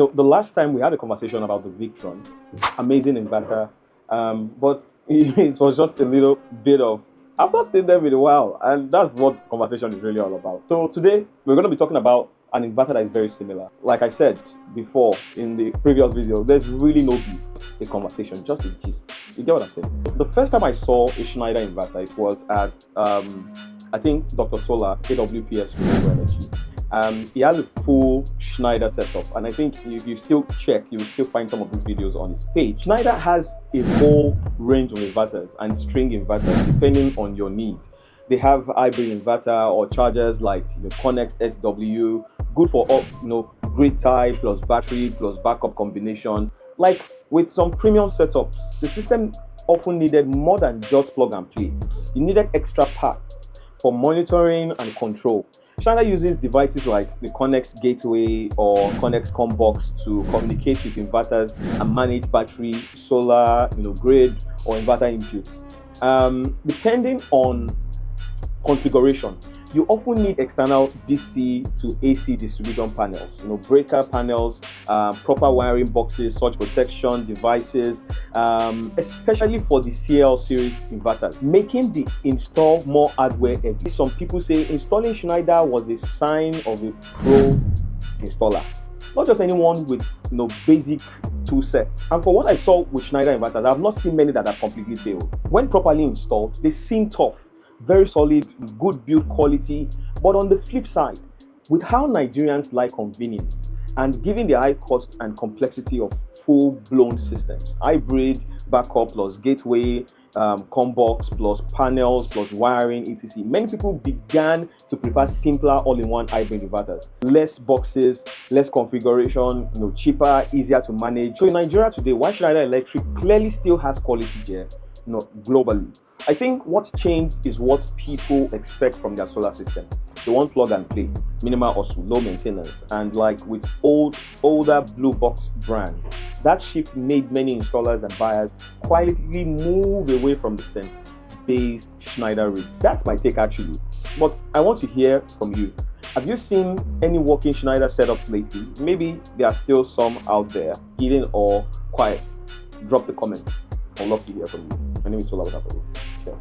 So the last time we had a conversation about the Victron, amazing inverter, but it was just a little bit of, I've not seen them in a while, and that's what conversation is really all about. So today we're going to be talking about an inverter that is very similar. Like I said before in the previous video, there's really no beef, a conversation, just a gist. You get what I'm saying? The first time I saw a Schneider inverter, it was at I think Dr. Solar, AWPS Renewable Energy. He has a full Schneider setup, and I think if you still check, you will still find some of these videos on his page. Schneider has a whole range of inverters and string inverters depending on your need. They have hybrid inverter or chargers like the Connex SW, good for grid tie plus battery plus backup combination. Like with some premium setups, the system often needed more than just plug and play. You needed extra parts for monitoring and control. Schneider uses devices like the Connex Gateway or Connex Combox to communicate with inverters and manage battery, solar, grid, or inverter inputs. Depending on configuration, you often need external DC to AC distribution panels, breaker panels, proper wiring boxes, surge protection devices, especially for the CL series inverters, making the install more hardware heavy. Some people say installing Schneider was a sign of a pro installer, not just anyone with basic tool sets. And for what I saw with Schneider inverters, I've not seen many that have completely failed. When properly installed, they seem tough, very solid, good build quality. But on the flip side, with how Nigerians like convenience and given the high cost and complexity of full-blown systems, hybrid, backup plus gateway, combox plus panels plus wiring, etc., many people began to prefer simpler all-in-one hybrid inverters. Less boxes, less configuration, cheaper, easier to manage. So in Nigeria today, while Schneider Electric clearly still has quality gear, globally, I think what changed is what people expect from their solar system. They want plug and play, minimal hustle, low maintenance, and like with older blue box brands, that shift made many installers and buyers quietly move away from the stem-based Schneider rigs. That's my take actually, but I want to hear from you. Have you seen any working Schneider setups lately? Maybe there are still some out there, hidden or quiet. Drop the comment. I'd love to hear from you. My name is Sola. Cheers.